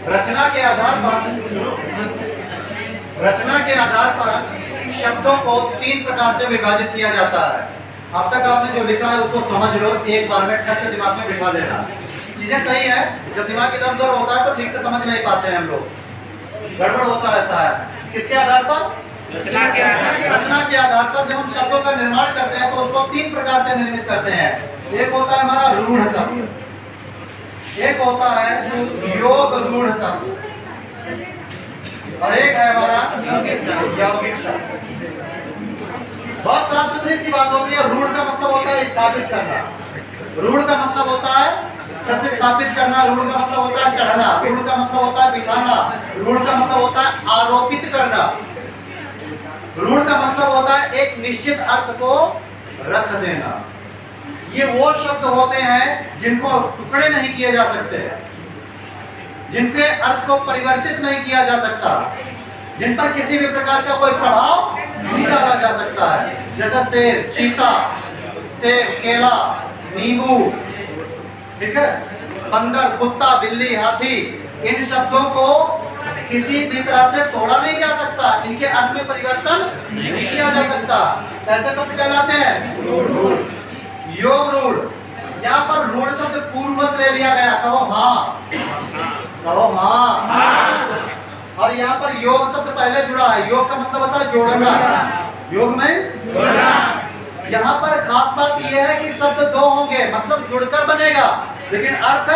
रचना के आधार पर शब्दों को 3 प्रकार से विभाजित किया जाता है। अब तक आपने जो लिखा है उसको समझ लो, एक बार में ठक से दिमाग में बिठा लेना। चीजें सही है, जब दिमाग इधर उधर होता है तो ठीक से समझ नहीं पाते हैं हम लोग, गड़बड़ होता रहता है। किसके आधार पर? रचना के आधार पर जब हम शब्दों का निर्माण करते हैं तो उसको 3 प्रकार से निर्मित करते हैं। एक होता है हमारा रूढ़ शब्द, एक होता है योग रूढ़ शब्द, और एक है हमारा यौगिक शब्द। बहुत साफ सुथरी सी बात होती है। रूढ़ का मतलब होता है स्थापित करना, रूढ़ का मतलब होता है प्रतिस्थापित करना, रूढ़ का मतलब होता है चढ़ना, रूढ़ का मतलब होता है बिठाना, रूढ़ का मतलब होता है आरोपित करना, रूढ़ का मतलब होता है एक निश्चित अर्थ को रख देना। ये वो शब्द होते हैं जिनको टुकड़े नहीं किए जा सकते, जिनके अर्थ को परिवर्तित नहीं किया जा सकता, जिन पर किसी भी प्रकार का कोई प्रभाव नहीं डाला जा सकता है। जैसा शेर, चीता, सेब, केला, नींबू, ठीक है, बंदर, कुत्ता, बिल्ली, हाथी, इन शब्दों को किसी भी तरह से तोड़ा नहीं जा सकता, इनके अर्थ में परिवर्तन नहीं किया जा सकता। ऐसे शब्द कहलाते हैं योग रूढ़। यहाँ पर रूढ़ शब्द पूर्ववत ले लिया गया, कहो हाँ, कहो हाँ। और यहाँ पर योग शब्द पहले जुड़ा है। योग का मतलब होता है जोड़ना, योग में जोड़ना। यहाँ पर खास बात यह है कि शब्द 2 होंगे, मतलब जुड़कर बनेगा, लेकिन अर्थ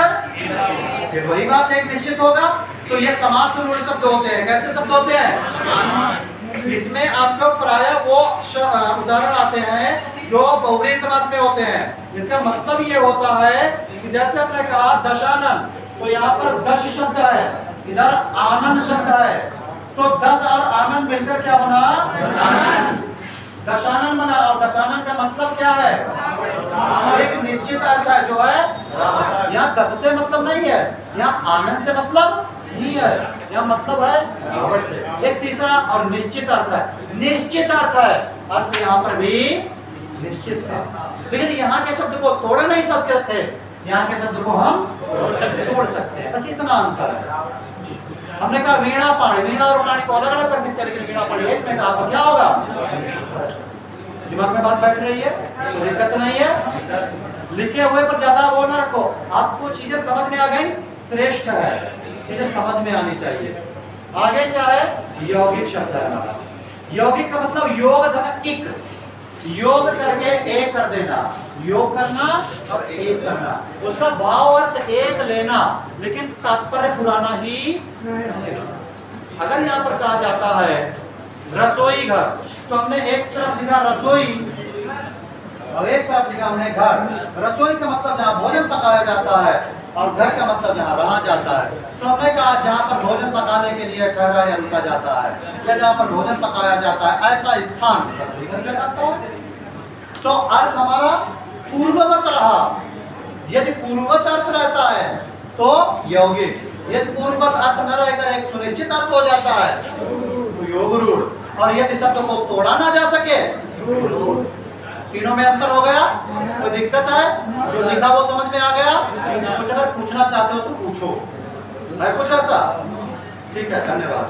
वही बात एक निश्चित होगा। तो ये समास रूढ़ शब्द होते हैं। कैसे शब्द होते हैं? इसमें आपको प्रायः वो उदाहरण आते हैं जो बहुव्रीहि समास में होते हैं। इसका मतलब ये होता है कि जैसे हमने कहा दशानन, तो यहाँ पर दश शब्द है, इधर आनंद शब्द है, तो 10 और आनंद मिलकर क्या बना? दशानन बना। और दशानन का मतलब क्या है? एक निश्चित अर्थ है जो है, यहाँ 10 से मतलब नहीं है, यहाँ आनंद से मतलब नहीं है, यहाँ मतलब है एक तीसरा और निश्चित अर्थ है। निश्चित अर्थ है, अर्थ यहाँ पर भी निश्चित है, लेकिन यहाँ के शब्द को तोड़ नहीं सकते थे, यहाँ के शब्द को हम तोड़ सकते हैं, बस इतना अंतर है। हमने कहा वीणा पाणी, वीणा और पाणी को अलग अलग कर सकते हैं, लेकिन वीणा पाणी एक में कहा तो क्या होगा? दिमाग में बात बैठ रही है, कोई दिक्कत नहीं है। लिखे हुए पर ज्यादा वो ना रखो, आपको चीजें समझ में आ गई, श्रेष्ठ है, चीजें समझ में आनी चाहिए। आगे क्या है? यौगिक शब्द है हमारा। यौगिक का मतलब योग धन इक, योग करके एक कर देना, योग करना और एक करना, उसका भाव अर्थ एक लेना, लेकिन तात्पर्य पुराना ही रहेगा। अगर यहाँ पर कहा जाता है रसोई घर, तो हमने एक तरफ लिखा रसोई और एक तरफ लिखा हमने घर। रसोई का मतलब जहाँ भोजन पकाया जाता है और घर का मतलब जहाँ रहा जाता है। तो हमने कहा जहाँ पर भोजन पकाने के लिए ठहरा या रुका जाता है, या जहाँ पर भोजन पकाया जाता है, ऐसा स्थान रसोई घर कहलाता है। तो अर्थ हमारा पूर्ववत रहा। यदि पूर्ववत अर्थ रहता है तो यौगिक, यदि पूर्ववत अर्थ न रहकर एक सुनिश्चित अर्थ हो जाता है तो योग रूढ़, और यदि शब्द को तोड़ा ना जा सके, तीनों में अंतर हो गया। कोई दिक्कत है? जो लिखा वो समझ में आ गया? कुछ अगर पूछना चाहते हो तो पूछो, है कुछ ऐसा? ठीक है, धन्यवाद।